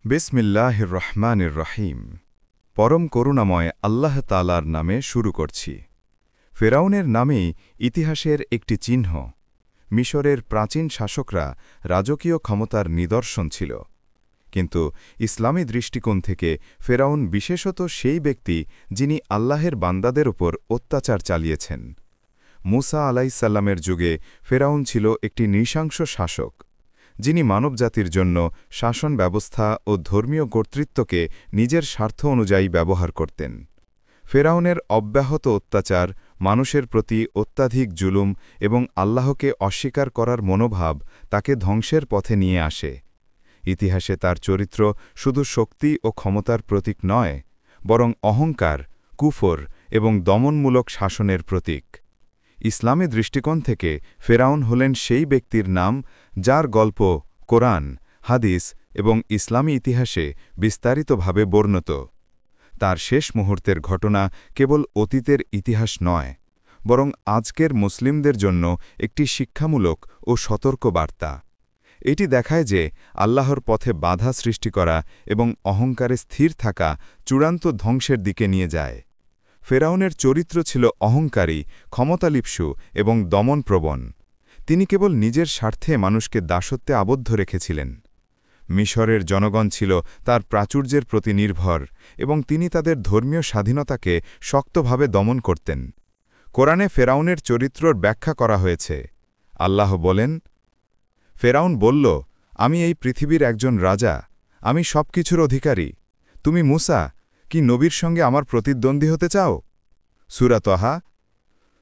বিসমিল্লাহির রহমানির রহিম। পরম করুণাময় আল্লাহ তাআলার নামে শুরু করছি। ফেরাউনের নামেই ইতিহাসের একটি চিহ্ন। মিশরের প্রাচীন শাসকরা রাজকীয় ক্ষমতার নিদর্শন ছিল, কিন্তু ইসলামী দৃষ্টিকোণ থেকে ফেরাউন বিশেষত সেই ব্যক্তি যিনি আল্লাহের বান্দাদের ওপর অত্যাচার চালিয়েছেন। মুসা আলাইসাল্লামের যুগে ফেরাউন ছিল একটি নৃশংস শাসক, যিনি মানবজাতির জন্য শাসন ব্যবস্থা ও ধর্মীয় কর্তৃত্বকে নিজের স্বার্থ অনুযায়ী ব্যবহার করতেন। ফেরাউনের অব্যাহত অত্যাচার, মানুষের প্রতি অত্যাধিক জুলুম এবং আল্লাহকে অস্বীকার করার মনোভাব তাকে ধ্বংসের পথে নিয়ে আসে। ইতিহাসে তার চরিত্র শুধু শক্তি ও ক্ষমতার প্রতীক নয়, বরং অহংকার, কুফর এবং দমনমূলক শাসনের প্রতীক। ইসলামী দৃষ্টিকোণ থেকে ফেরাউন হলেন সেই ব্যক্তির নাম যার গল্প কোরআন, হাদিস এবং ইসলামী ইতিহাসে বিস্তারিতভাবে বর্ণিত। তার শেষ মুহূর্তের ঘটনা কেবল অতীতের ইতিহাস নয়, বরং আজকের মুসলিমদের জন্য একটি শিক্ষামূলক ও সতর্ক বার্তা। এটি দেখায় যে আল্লাহর পথে বাধা সৃষ্টি করা এবং অহংকারে স্থির থাকা চূড়ান্ত ধ্বংসের দিকে নিয়ে যায়। ফেরাউনের চরিত্র ছিল অহংকারী, ক্ষমতালিপ্সু এবং দমনপ্রবণ। তিনি কেবল নিজের স্বার্থে মানুষকে দাসত্বে আবদ্ধ রেখেছিলেন। মিশরের জনগণ ছিল তার প্রাচুর্যের প্রতি নির্ভর এবং তিনি তাদের ধর্মীয় স্বাধীনতাকে শক্তভাবে দমন করতেন। কোরআনে ফেরাউনের চরিত্রর ব্যাখ্যা করা হয়েছে। আল্লাহ বলেন, ফেরাউন বলল, আমি এই পৃথিবীর একজন রাজা, আমি সবকিছুর অধিকারী। তুমি মুসা, কি নবীর সঙ্গে আমার প্রতিদ্বন্দ্বী হতে চাও? সূরা তহা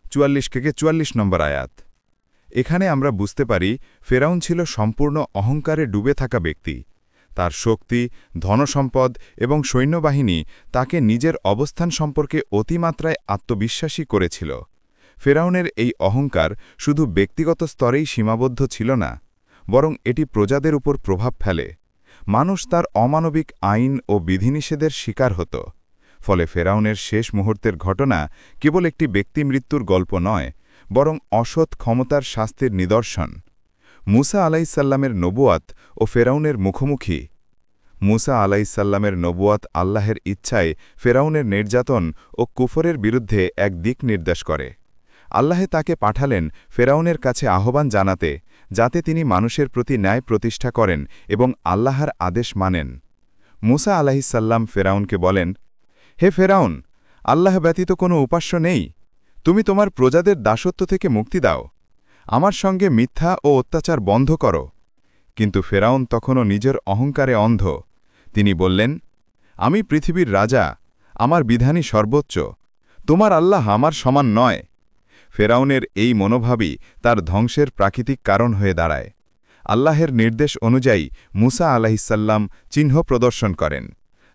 44-44 নম্বর আয়াত। এখানে আমরা বুঝতে পারি ফেরাউন ছিল সম্পূর্ণ অহংকারে ডুবে থাকা ব্যক্তি। তার শক্তি, ধনসম্পদ এবং সৈন্যবাহিনী তাকে নিজের অবস্থান সম্পর্কে অতিমাত্রায় আত্মবিশ্বাসী করেছিল। ফেরাউনের এই অহংকার শুধু ব্যক্তিগত স্তরেই সীমাবদ্ধ ছিল না, বরং এটি প্রজাদের উপর প্রভাব ফেলে। মানুষ তার অমানবিক আইন ও বিধিনিষেধের শিকার হতো। ফলে ফেরাউনের শেষ মুহূর্তের ঘটনা কেবল একটি ব্যক্তিমৃত্যুর গল্প নয়, বরং অসৎ ক্ষমতার শাস্তির নিদর্শন। মুসা আলাইসাল্লামের নবুয়াত ও ফেরাউনের মুখোমুখি। মুসা আলাইসাল্লামের নবুয়াত আল্লাহের ইচ্ছায় ফেরাউনের নির্যাতন ও কুফরের বিরুদ্ধে এক দিক নির্দেশ করে। আল্লাহে তাকে পাঠালেন ফেরাউনের কাছে আহ্বান জানাতে, যাতে তিনি মানুষের প্রতি ন্যায় প্রতিষ্ঠা করেন এবং আল্লাহর আদেশ মানেন। মুসা আলাইসাল্লাম ফেরাউনকে বলেন, হে ফেরাউন, আল্লাহ ব্যতীত কোনো উপাস্য নেই। তুমি তোমার প্রজাদের দাসত্ব থেকে মুক্তি দাও। আমার সঙ্গে মিথ্যা ও অত্যাচার বন্ধ করো। কিন্তু ফেরাউন তখনও নিজের অহংকারে অন্ধ। তিনি বললেন, আমি পৃথিবীর রাজা, আমার বিধানই সর্বোচ্চ। তোমার আল্লাহ আমার সমান নয়। ফেরাউনের এই মনোভাবই তার ধ্বংসের প্রাকৃতিক কারণ হয়ে দাঁড়ায়। আল্লাহের নির্দেশ অনুযায়ী মুসা আলাইসাল্লাম চিহ্ন প্রদর্শন করেন,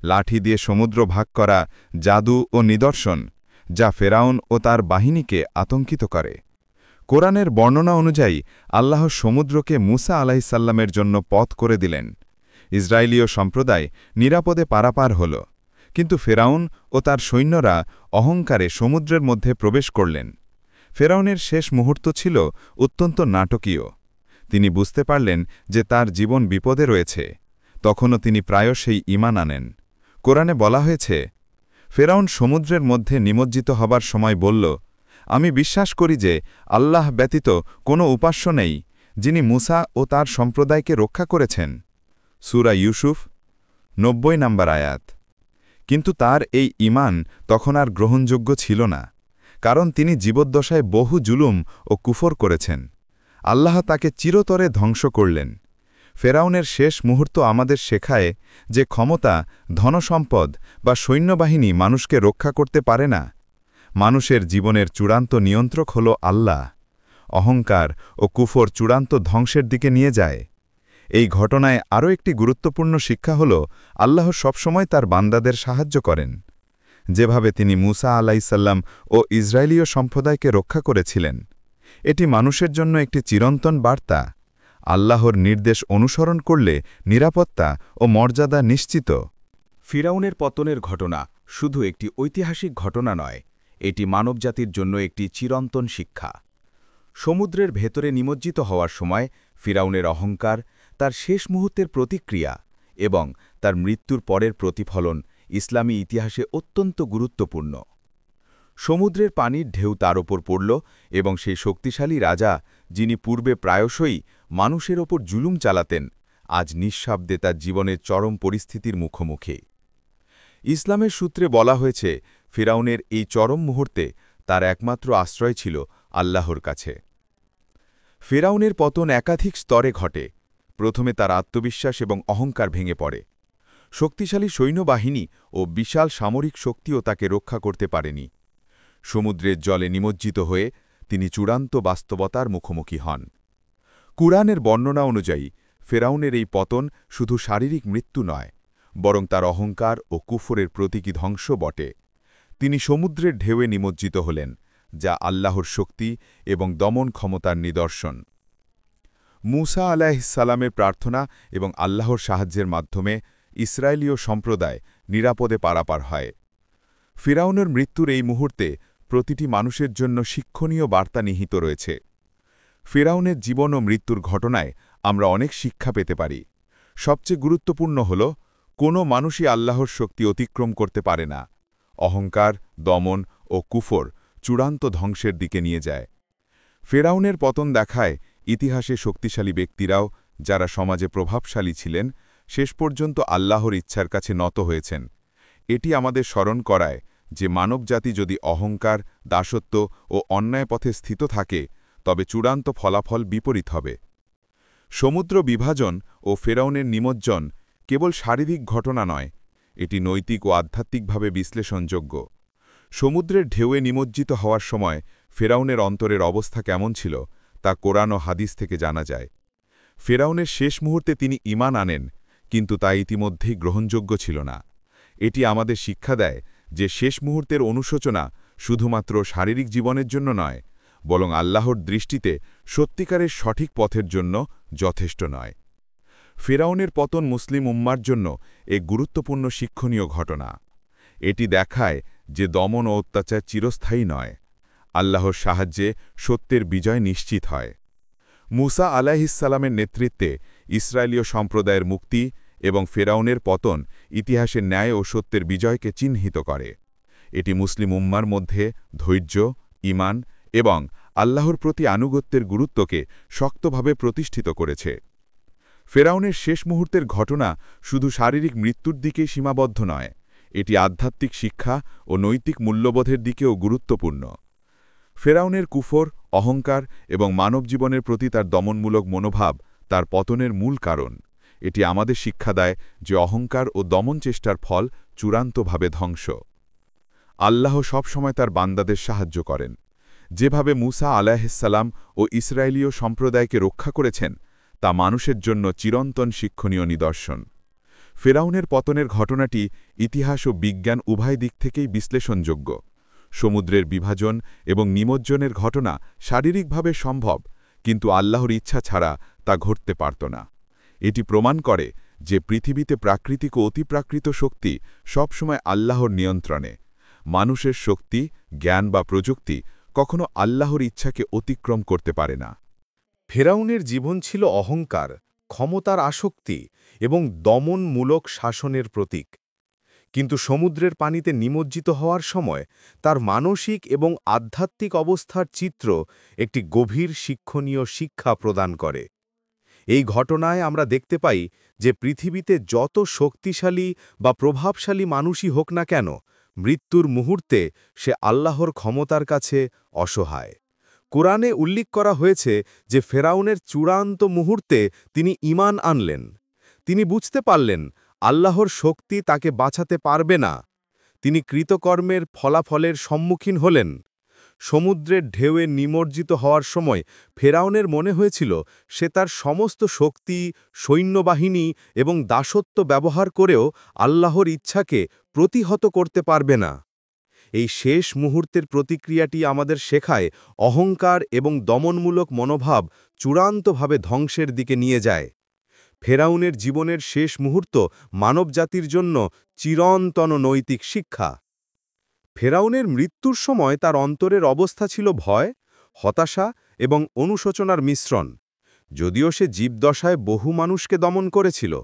লাঠি দিয়ে সমুদ্র ভাগ করা, জাদু ও নিদর্শন, যা ফেরাউন ও তার বাহিনীকে আতঙ্কিত করে। কোরআনের বর্ণনা অনুযায়ী আল্লাহ সমুদ্রকে মুসা আলাইসাল্লামের জন্য পথ করে দিলেন। ইসরায়েলীয় সম্প্রদায় নিরাপদে পারাপার হল, কিন্তু ফেরাউন ও তার সৈন্যরা অহংকারে সমুদ্রের মধ্যে প্রবেশ করলেন। ফেরাউনের শেষ মুহূর্ত ছিল অত্যন্ত নাটকীয়। তিনি বুঝতে পারলেন যে তার জীবন বিপদে রয়েছে। তখনও তিনি প্রায়শই ঈমান আনেন। কোরআনে বলা হয়েছে, ফেরাউন সমুদ্রের মধ্যে নিমজ্জিত হবার সময় বলল, আমি বিশ্বাস করি যে আল্লাহ ব্যতীত কোনো উপাস্য নেই, যিনি মুসা ও তার সম্প্রদায়কে রক্ষা করেছেন। সূরা ইউসুফ 90 নম্বর আয়াত। কিন্তু তার এই ঈমান তখন আর গ্রহণযোগ্য ছিল না, কারণ তিনি জীবদ্দশায় বহু জুলুম ও কুফর করেছেন। আল্লাহ তাকে চিরতরে ধ্বংস করলেন। ফেরাউনের শেষ মুহূর্ত আমাদের শেখায় যে ক্ষমতা, ধনসম্পদ বা সৈন্যবাহিনী মানুষকে রক্ষা করতে পারে না। মানুষের জীবনের চূড়ান্ত নিয়ন্ত্রক হল আল্লাহ। অহংকার ও কুফর চূড়ান্ত ধ্বংসের দিকে নিয়ে যায়। এই ঘটনায় আরও একটি গুরুত্বপূর্ণ শিক্ষা হল, আল্লাহ সবসময় তার বান্দাদের সাহায্য করেন। যেভাবে তিনি মুসা আলাইসাল্লাম ও ইসরায়েলীয় সম্প্রদায়কে রক্ষা করেছিলেন, এটি মানুষের জন্য একটি চিরন্তন বার্তা। আল্লাহর নির্দেশ অনুসরণ করলে নিরাপত্তা ও মর্যাদা নিশ্চিত। ফিরাউনের পতনের ঘটনা শুধু একটি ঐতিহাসিক ঘটনা নয়, এটি মানবজাতির জন্য একটি চিরন্তন শিক্ষা। সমুদ্রের ভেতরে নিমজ্জিত হওয়ার সময় ফিরাউনের অহংকার, তার শেষ মুহূর্তের প্রতিক্রিয়া এবং তার মৃত্যুর পরের প্রতিফলন ইসলামী ইতিহাসে অত্যন্ত গুরুত্বপূর্ণ। সমুদ্রের পানির ঢেউ তার ওপর পড়ল এবং সেই শক্তিশালী রাজা, যিনি পূর্বে প্রায়শই মানুষের ওপর জুলুম চালাতেন, আজ নিঃশব্দে তার জীবনের চরম পরিস্থিতির মুখোমুখি। ইসলামের সূত্রে বলা হয়েছে, ফিরাউনের এই চরম মুহূর্তে তার একমাত্র আশ্রয় ছিল আল্লাহর কাছে। ফিরাউনের পতন একাধিক স্তরে ঘটে। প্রথমে তার আত্মবিশ্বাস এবং অহংকার ভেঙে পড়ে। শক্তিশালী সৈন্যবাহিনী ও বিশাল সামরিক শক্তিও তাকে রক্ষা করতে পারেনি। সমুদ্রের জলে নিমজ্জিত হয়ে তিনি চূড়ান্ত বাস্তবতার মুখোমুখি হন। কুরআনের বর্ণনা অনুযায়ী ফেরাউনের এই পতন শুধু শারীরিক মৃত্যু নয়, বরং তার অহংকার ও কুফরের প্রতীকী ধ্বংস বটে। তিনি সমুদ্রের ঢেউয়ে নিমজ্জিত হলেন, যা আল্লাহর শক্তি এবং দমন ক্ষমতার নিদর্শন। মূসা আলাইহিসসালামের প্রার্থনা এবং আল্লাহর সাহায্যের মাধ্যমে ইসরায়েলীয় সম্প্রদায় নিরাপদে পারাপার হয়। ফিরাউনের মৃত্যুর এই মুহূর্তে প্রতিটি মানুষের জন্য শিক্ষণীয় বার্তা নিহিত রয়েছে। ফিরাউনের জীবন ও মৃত্যুর ঘটনায় আমরা অনেক শিক্ষা পেতে পারি। সবচেয়ে গুরুত্বপূর্ণ হল, কোনো মানুষই আল্লাহর শক্তি অতিক্রম করতে পারে না। অহংকার, দমন ও কুফর চূড়ান্ত ধ্বংসের দিকে নিয়ে যায়। ফেরাউনের পতন দেখায় ইতিহাসে শক্তিশালী ব্যক্তিরাও, যারা সমাজে প্রভাবশালী ছিলেন, শেষ পর্যন্ত আল্লাহর ইচ্ছার কাছে নত হয়েছেন। এটি আমাদের স্মরণ করায় যে মানবজাতি যদি অহংকার, দাসত্ব ও অন্যায় পথে স্থিত থাকে, তবে চূড়ান্ত ফলাফল বিপরীত হবে। সমুদ্র বিভাজন ও ফেরাউনের নিমজ্জন কেবল শারীরিক ঘটনা নয়, এটি নৈতিক ও আধ্যাত্মিকভাবে বিশ্লেষণযোগ্য। সমুদ্রের ঢেউয়ে নিমজ্জিত হওয়ার সময় ফেরাউনের অন্তরের অবস্থা কেমন ছিল, তা কোরআন ও হাদিস থেকে জানা যায়। ফেরাউনের শেষ মুহূর্তে তিনি ঈমান আনেন, কিন্তু তা ইতিমধ্যেই গ্রহণযোগ্য ছিল না। এটি আমাদের শিক্ষা দেয় যে শেষ মুহূর্তের অনুশোচনা শুধুমাত্র শারীরিক জীবনের জন্য নয়, বরং আল্লাহর দৃষ্টিতে সত্যিকারের সঠিক পথের জন্য যথেষ্ট নয়। ফেরাউনের পতন মুসলিম উম্মার জন্য এক গুরুত্বপূর্ণ শিক্ষণীয় ঘটনা। এটি দেখায় যে দমন ও অত্যাচার চিরস্থায়ী নয়। আল্লাহর সাহায্যে সত্যের বিজয় নিশ্চিত হয়। মূসা আলাইহিসসালামের নেতৃত্বে ইসরায়েলীয় সম্প্রদায়ের মুক্তি এবং ফেরাউনের পতন ইতিহাসের ন্যায় ও সত্যের বিজয়কে চিহ্নিত করে। এটি মুসলিম উম্মার মধ্যে ধৈর্য, ঈমান এবং আল্লাহর প্রতি আনুগত্যের গুরুত্বকে শক্তভাবে প্রতিষ্ঠিত করেছে। ফেরাউনের শেষ মুহূর্তের ঘটনা শুধু শারীরিক মৃত্যুর দিকেই সীমাবদ্ধ নয়, এটি আধ্যাত্মিক শিক্ষা ও নৈতিক মূল্যবোধের দিকেও গুরুত্বপূর্ণ। ফেরাউনের কুফর, অহংকার এবং মানব জীবনের প্রতি তার দমনমূলক মনোভাব তার পতনের মূল কারণ। এটি আমাদের শিক্ষা দেয় যে অহংকার ও দমন চেষ্টার ফল চূড়ান্তভাবে ধ্বংস। আল্লাহ সবসময় তার বান্দাদের সাহায্য করেন। যেভাবে মূসা আলাইহিসসালাম ও ইসরায়েলীয় সম্প্রদায়কে রক্ষা করেছেন, তা মানুষের জন্য চিরন্তন শিক্ষণীয় নিদর্শন। ফেরাউনের পতনের ঘটনাটি ইতিহাস ও বিজ্ঞান উভয় দিক থেকেই বিশ্লেষণযোগ্য। সমুদ্রের বিভাজন এবং নিমজ্জনের ঘটনা শারীরিকভাবে সম্ভব, কিন্তু আল্লাহর ইচ্ছা ছাড়া তা ঘটতে পারত না। এটি প্রমাণ করে যে পৃথিবীতে প্রাকৃতিক ও অতিপ্রাকৃত শক্তি সবসময় আল্লাহর নিয়ন্ত্রণে। মানুষের শক্তি, জ্ঞান বা প্রযুক্তি কখনো আল্লাহর ইচ্ছাকে অতিক্রম করতে পারে না। ফেরাউনের জীবন ছিল অহংকার, ক্ষমতার আসক্তি এবং দমনমূলক শাসনের প্রতীক। কিন্তু সমুদ্রের পানিতে নিমজ্জিত হওয়ার সময় তার মানসিক এবং আধ্যাত্মিক অবস্থার চিত্র একটি গভীর শিক্ষণীয় শিক্ষা প্রদান করে। এই ঘটনায় আমরা দেখতে পাই যে পৃথিবীতে যত শক্তিশালী বা প্রভাবশালী মানুষই হোক না কেন, মৃত্যুর মুহূর্তে সে আল্লাহর ক্ষমতার কাছে অসহায়। কোরআনে উল্লেখ করা হয়েছে যে ফেরাউনের চূড়ান্ত মুহূর্তে তিনি ঈমান আনলেন। তিনি বুঝতে পারলেন আল্লাহর শক্তি তাকে বাঁচাতে পারবে না। তিনি কৃতকর্মের ফলাফলের সম্মুখীন হলেন। সমুদ্রের ঢেউয়ে নিমজ্জিত হওয়ার সময় ফেরাউনের মনে হয়েছিল সে তার সমস্ত শক্তি, সৈন্যবাহিনী এবং দাসত্ব ব্যবহার করেও আল্লাহর ইচ্ছাকে প্রতিহত করতে পারবে না। এই শেষ মুহূর্তের প্রতিক্রিয়াটি আমাদের শেখায় অহংকার এবং দমনমূলক মনোভাব চূড়ান্তভাবে ধ্বংসের দিকে নিয়ে যায়। ফেরাউনের জীবনের শেষ মুহূর্ত মানবজাতির জন্য চিরন্তন নৈতিক শিক্ষা। ফেরাউনের মৃত্যুর সময় তার অন্তরের অবস্থা ছিল ভয়, হতাশা এবং অনুশোচনার মিশ্রণ। যদিও সে জীবদশায় বহু মানুষকে দমন করেছিল,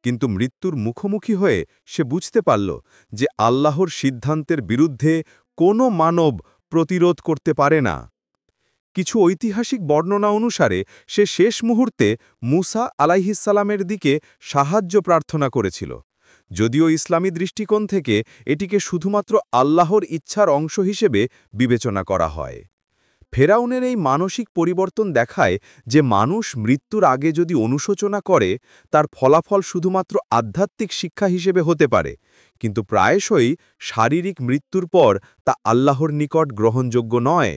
কিন্তু মৃত্যুর মুখোমুখি হয়ে সে বুঝতে পারল যে আল্লাহর সিদ্ধান্তের বিরুদ্ধে কোনো মানব প্রতিরোধ করতে পারে না। কিছু ঐতিহাসিক বর্ণনা অনুসারে সে শেষ মুহূর্তে মুসা আলাইহিসসালামের দিকে সাহায্য প্রার্থনা করেছিল, যদিও ইসলামী দৃষ্টিকোণ থেকে এটিকে শুধুমাত্র আল্লাহর ইচ্ছার অংশ হিসেবে বিবেচনা করা হয়। ফেরাউনের এই মানসিক পরিবর্তন দেখায় যে মানুষ মৃত্যুর আগে যদি অনুশোচনা করে, তার ফলাফল শুধুমাত্র আধ্যাত্মিক শিক্ষা হিসেবে হতে পারে, কিন্তু প্রায়শই শারীরিক মৃত্যুর পর তা আল্লাহর নিকট গ্রহণযোগ্য নয়।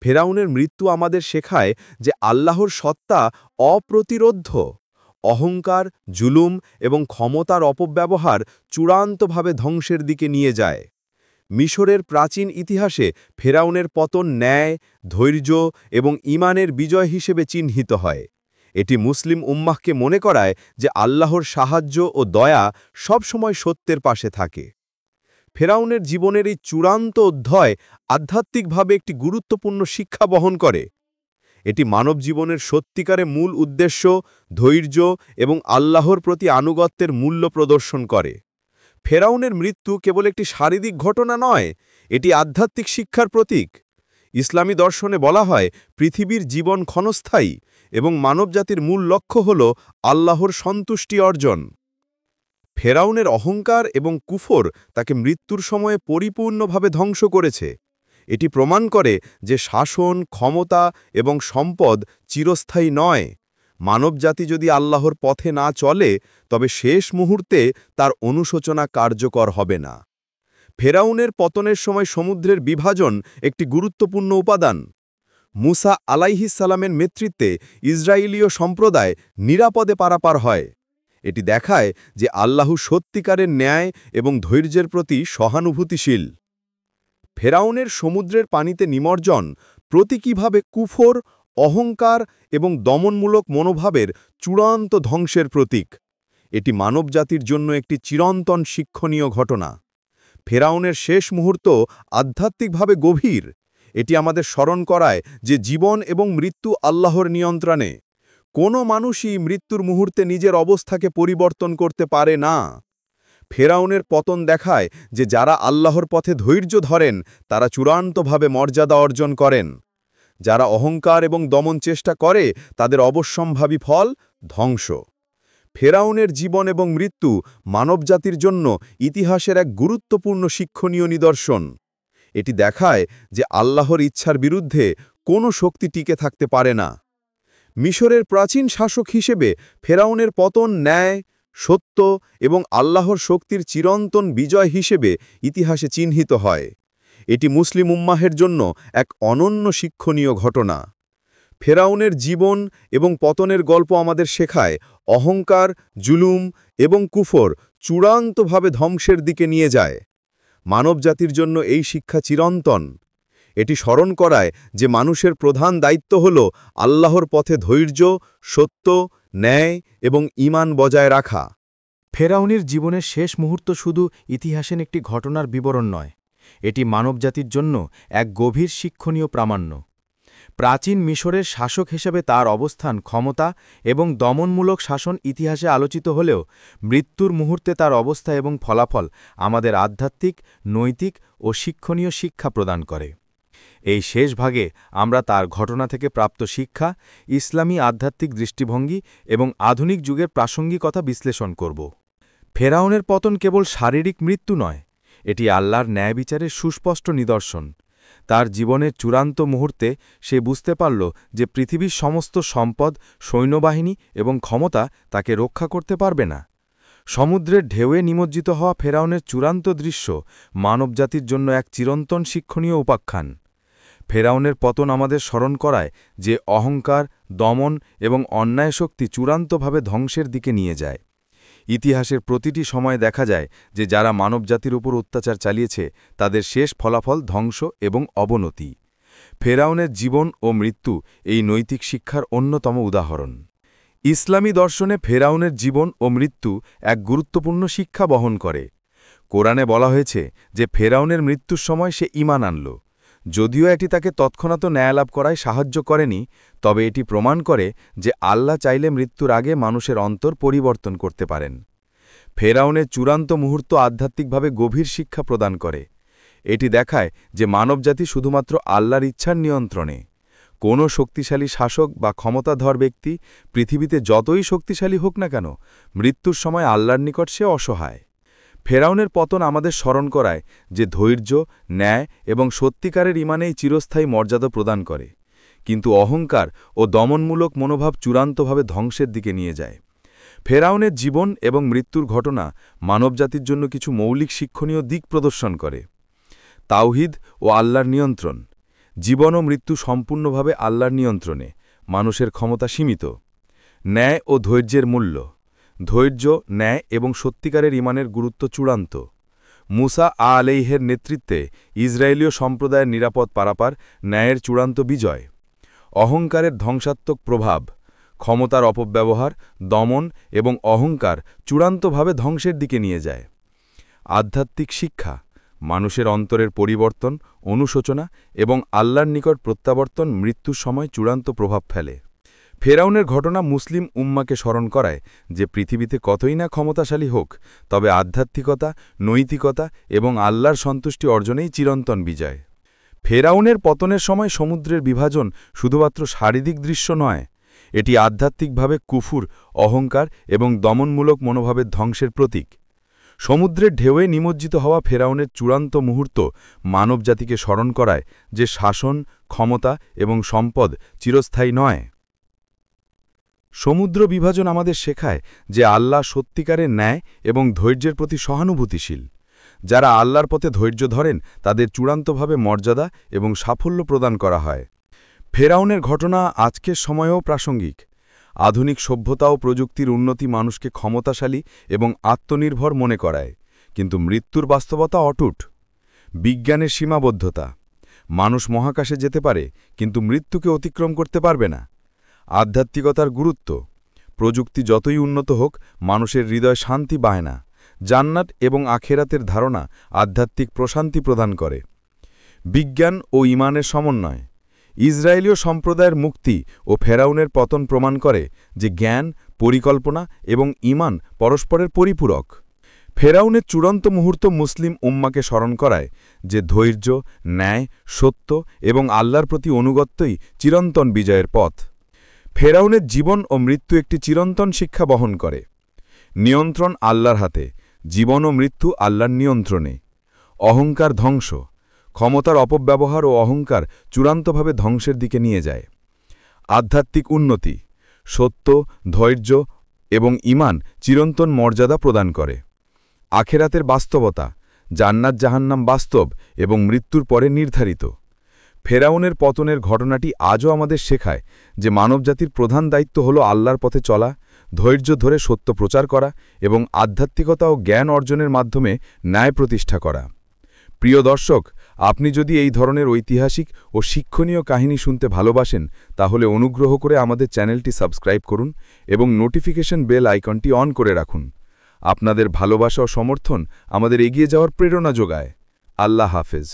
ফেরাউনের মৃত্যু আমাদের শেখায় যে আল্লাহর সত্তা অপ্রতিরোধ্য। অহংকার, জুলুম এবং ক্ষমতার অপব্যবহার চূড়ান্তভাবে ধ্বংসের দিকে নিয়ে যায়। মিশরের প্রাচীন ইতিহাসে ফেরাউনের পতন ন্যায়, ধৈর্য এবং ঈমানের বিজয় হিসেবে চিহ্নিত হয়। এটি মুসলিম উম্মাহকে মনে করায় যে আল্লাহর সাহায্য ও দয়া সবসময় সত্যের পাশে থাকে। ফেরাউনের জীবনের এই চূড়ান্ত অধ্যায় আধ্যাত্মিকভাবে একটি গুরুত্বপূর্ণ শিক্ষা বহন করে। এটি মানব জীবনের সত্যিকারে মূল উদ্দেশ্য, ধৈর্য এবং আল্লাহর প্রতি আনুগত্যের মূল্য প্রদর্শন করে। ফেরাউনের মৃত্যু কেবল একটি শারীরিক ঘটনা নয়, এটি আধ্যাত্মিক শিক্ষার প্রতীক। ইসলামী দর্শনে বলা হয় পৃথিবীর জীবন ক্ষণস্থায়ী এবং মানবজাতির মূল লক্ষ্য হল আল্লাহর সন্তুষ্টি অর্জন। ফেরাউনের অহংকার এবং কুফর তাকে মৃত্যুর সময়ে পরিপূর্ণভাবে ধ্বংস করেছে। এটি প্রমাণ করে যে শাসন, ক্ষমতা এবং সম্পদ চিরস্থায়ী নয়। মানবজাতি যদি আল্লাহর পথে না চলে, তবে শেষ মুহূর্তে তার অনুশোচনা কার্যকর হবে না। ফেরাউনের পতনের সময় সমুদ্রের বিভাজন একটি গুরুত্বপূর্ণ উপাদান। মুসা আলাইহিসসালামের নেতৃত্বে ইসরায়েলীয় সম্প্রদায় নিরাপদে পারাপার হয়। এটি দেখায় যে আল্লাহ সত্যিকারের ন্যায় এবং ধৈর্যের প্রতি সহানুভূতিশীল। ফেরাউনের সমুদ্রের পানিতে নিমজ্জন প্রতীকীভাবে কুফর, অহংকার এবং দমনমূলক মনোভাবের চূড়ান্ত ধ্বংসের প্রতীক। এটি মানবজাতির জন্য একটি চিরন্তন শিক্ষণীয় ঘটনা। ফেরাউনের শেষ মুহূর্ত আধ্যাত্মিকভাবে গভীর। এটি আমাদের স্মরণ করায় যে জীবন এবং মৃত্যু আল্লাহর নিয়ন্ত্রণে। কোনো মানুষই মৃত্যুর মুহূর্তে নিজের অবস্থাকে পরিবর্তন করতে পারে না। ফেরাউনের পতন দেখায় যে যারা আল্লাহর পথে ধৈর্য ধরেন তারা চূড়ান্তভাবে মর্যাদা অর্জন করেন। যারা অহংকার এবং দমন চেষ্টা করে তাদের অবশ্যম্ভাবী ফল ধ্বংস। ফেরাউনের জীবন এবং মৃত্যু মানবজাতির জন্য ইতিহাসের এক গুরুত্বপূর্ণ শিক্ষণীয় নিদর্শন। এটি দেখায় যে আল্লাহর ইচ্ছার বিরুদ্ধে কোনো শক্তি টিকে থাকতে পারে না। মিশরের প্রাচীন শাসক হিসেবে ফেরাউনের পতন ন্যায়, সত্য এবং আল্লাহর শক্তির চিরন্তন বিজয় হিসেবে ইতিহাসে চিহ্নিত হয়। এটি মুসলিম উম্মাহের জন্য এক অনন্য শিক্ষণীয় ঘটনা। ফেরাউনের জীবন এবং পতনের গল্প আমাদের শেখায় অহংকার, জুলুম এবং কুফর চূড়ান্তভাবে ধ্বংসের দিকে নিয়ে যায়। মানবজাতির জন্য এই শিক্ষা চিরন্তন। এটি স্মরণ করায় যে মানুষের প্রধান দায়িত্ব হল আল্লাহর পথে ধৈর্য, সত্য, ন্যায় এবং ঈমান বজায় রাখা। ফেরাউনের জীবনের শেষ মুহূর্ত শুধু ইতিহাসের একটি ঘটনার বিবরণ নয়, এটি মানবজাতির জন্য এক গভীর শিক্ষণীয় প্রামাণ্য। প্রাচীন মিশরের শাসক হিসেবে তার অবস্থান, ক্ষমতা এবং দমনমূলক শাসন ইতিহাসে আলোচিত হলেও মৃত্যুর মুহূর্তে তার অবস্থা এবং ফলাফল আমাদের আধ্যাত্মিক, নৈতিক ও শিক্ষণীয় শিক্ষা প্রদান করে। এই শেষ ভাগে আমরা তার ঘটনা থেকে প্রাপ্ত শিক্ষা, ইসলামী আধ্যাত্মিক দৃষ্টিভঙ্গি এবং আধুনিক যুগের প্রাসঙ্গিকতা বিশ্লেষণ করব। ফেরাউনের পতন কেবল শারীরিক মৃত্যু নয়, এটি আল্লাহর ন্যায় বিচারের সুস্পষ্ট নিদর্শন। তার জীবনের চূড়ান্ত মুহূর্তে সে বুঝতে পারল যে পৃথিবীর সমস্ত সম্পদ, সৈন্যবাহিনী এবং ক্ষমতা তাকে রক্ষা করতে পারবে না। সমুদ্রের ঢেউয়ে নিমজ্জিত হওয়া ফেরাউনের চূড়ান্ত দৃশ্য মানবজাতির জন্য এক চিরন্তন শিক্ষণীয় উপাখ্যান। ফেরাউনের পতন আমাদের স্মরণ করায় যে অহংকার, দমন এবং অন্যায় শক্তি চূড়ান্তভাবে ধ্বংসের দিকে নিয়ে যায়। ইতিহাসের প্রতিটি সময় দেখা যায় যে যারা মানবজাতির উপর অত্যাচার চালিয়েছে তাদের শেষ ফলাফল ধ্বংস এবং অবনতি। ফেরাউনের জীবন ও মৃত্যু এই নৈতিক শিক্ষার অন্যতম উদাহরণ। ইসলামী দর্শনে ফেরাউনের জীবন ও মৃত্যু এক গুরুত্বপূর্ণ শিক্ষা বহন করে। কোরআনে বলা হয়েছে যে ফেরাউনের মৃত্যুর সময় সে ঈমান আনল, যদিও এটি তাকে তৎক্ষণাৎ ন্যায়লাভ করায় সাহায্য করেনি, তবে এটি প্রমাণ করে যে আল্লাহ চাইলে মৃত্যুর আগে মানুষের অন্তর পরিবর্তন করতে পারেন। ফেরাউনের চূড়ান্ত মুহূর্ত আধ্যাত্মিকভাবে গভীর শিক্ষা প্রদান করে। এটি দেখায় যে মানবজাতি শুধুমাত্র আল্লাহর ইচ্ছার নিয়ন্ত্রণে। কোনো শক্তিশালী শাসক বা ক্ষমতাধর ব্যক্তি পৃথিবীতে যতই শক্তিশালী হোক না কেন, মৃত্যুর সময় আল্লাহর নিকট সে অসহায়। ফেরাউনের পতন আমাদের স্মরণ করায় যে ধৈর্য, ন্যায় এবং সত্যিকারের ঈমানেই চিরস্থায়ী মর্যাদা প্রদান করে, কিন্তু অহংকার ও দমনমূলক মনোভাব চূড়ান্তভাবে ধ্বংসের দিকে নিয়ে যায়। ফেরাউনের জীবন এবং মৃত্যুর ঘটনা মানবজাতির জন্য কিছু মৌলিক শিক্ষণীয় দিক প্রদর্শন করে। তাওহীদ ও আল্লাহর নিয়ন্ত্রণ। জীবন ও মৃত্যু সম্পূর্ণভাবে আল্লাহর নিয়ন্ত্রণে, মানুষের ক্ষমতা সীমিত। ন্যায় ও ধৈর্যের মূল্য। ধৈর্য, ন্যায় এবং সত্যিকারের ঈমানের গুরুত্ব চূড়ান্ত। মুসা আলাইহির নেতৃত্বে ইসরায়েলীয় সম্প্রদায়ের নিরাপদ পারাপার ন্যায়ের চূড়ান্ত বিজয়। অহংকারের ধ্বংসাত্মক প্রভাব। ক্ষমতার অপব্যবহার, দমন এবং অহংকার চূড়ান্তভাবে ধ্বংসের দিকে নিয়ে যায়। আধ্যাত্মিক শিক্ষা। মানুষের অন্তরের পরিবর্তন, অনুশোচনা এবং আল্লাহর নিকট প্রত্যাবর্তন মৃত্যুর সময় চূড়ান্ত প্রভাব ফেলে। ফেরাউনের ঘটনা মুসলিম উম্মাকে স্মরণ করায় যে পৃথিবীতে কতই না ক্ষমতাশালী হোক, তবে আধ্যাত্মিকতা, নৈতিকতা এবং আল্লাহর সন্তুষ্টি অর্জনেই চিরন্তন বিজয়। ফেরাউনের পতনের সময় সমুদ্রের বিভাজন শুধুমাত্র শারীরিক দৃশ্য নয়, এটি আধ্যাত্মিকভাবে কুফুর, অহংকার এবং দমনমূলক মনোভাবের ধ্বংসের প্রতীক। সমুদ্রের ঢেউয়ে নিমজ্জিত হওয়া ফেরাউনের চূড়ান্ত মুহূর্ত মানবজাতিকে স্মরণ করায় যে শাসন, ক্ষমতা এবং সম্পদ চিরস্থায়ী নয়। সমুদ্র বিভাজন আমাদের শেখায় যে আল্লাহ সত্যিকারের ন্যায় এবং ধৈর্যের প্রতি সহানুভূতিশীল। যারা আল্লাহর পথে ধৈর্য ধরেন তাদের চূড়ান্তভাবে মর্যাদা এবং সাফল্য প্রদান করা হয়। ফেরাউনের ঘটনা আজকের সময়েও প্রাসঙ্গিক। আধুনিক সভ্যতা ও প্রযুক্তির উন্নতি মানুষকে ক্ষমতাশালী এবং আত্মনির্ভর মনে করায়, কিন্তু মৃত্যুর বাস্তবতা অটুট। বিজ্ঞানের সীমাবদ্ধতা। মানুষ মহাকাশে যেতে পারে, কিন্তু মৃত্যুকে অতিক্রম করতে পারবে না। আধ্যাত্মিকতার গুরুত্ব। প্রযুক্তি যতই উন্নত হোক, মানুষের হৃদয় শান্তি পায় না। জান্নাত এবং আখেরাতের ধারণা আধ্যাত্মিক প্রশান্তি প্রদান করে। বিজ্ঞান ও ঈমানের সমন্বয়। ইসরায়েলীয় সম্প্রদায়ের মুক্তি ও ফেরাউনের পতন প্রমাণ করে যে জ্ঞান, পরিকল্পনা এবং ঈমান পরস্পরের পরিপূরক। ফেরাউনের চূড়ান্ত মুহূর্ত মুসলিম উম্মাকে স্মরণ করায় যে ধৈর্য, ন্যায়, সত্য এবং আল্লাহর প্রতি অনুগত্যই চিরন্তন বিজয়ের পথ। ফেরাউনের জীবন ও মৃত্যু একটি চিরন্তন শিক্ষা বহন করে। নিয়ন্ত্রণ আল্লাহর হাতে, জীবন ও মৃত্যু আল্লাহর নিয়ন্ত্রণে। অহংকার ধ্বংস। ক্ষমতার অপব্যবহার ও অহংকার চূড়ান্তভাবে ধ্বংসের দিকে নিয়ে যায়। আধ্যাত্মিক উন্নতি। সত্য, ধৈর্য এবং ঈমান চিরন্তন মর্যাদা প্রদান করে। আখেরাতের বাস্তবতা। জান্নাত জাহান্নাম বাস্তব এবং মৃত্যুর পরে নির্ধারিত। ফেরাউনের পতনের ঘটনাটি আজও আমাদের শেখায় যে মানবজাতির প্রধান দায়িত্ব হল আল্লাহর পথে চলা, ধৈর্য ধরে সত্য প্রচার করা এবং আধ্যাত্মিকতা ও জ্ঞান অর্জনের মাধ্যমে ন্যায় প্রতিষ্ঠা করা। প্রিয় দর্শক, আপনি যদি এই ধরনের ঐতিহাসিক ও শিক্ষণীয় কাহিনী শুনতে ভালোবাসেন, তাহলে অনুগ্রহ করে আমাদের চ্যানেলটি সাবস্ক্রাইব করুন এবং নোটিফিকেশন বেল আইকনটি অন করে রাখুন। আপনাদের ভালোবাসা ও সমর্থন আমাদের এগিয়ে যাওয়ার প্রেরণা যোগায়। আল্লাহ হাফেজ।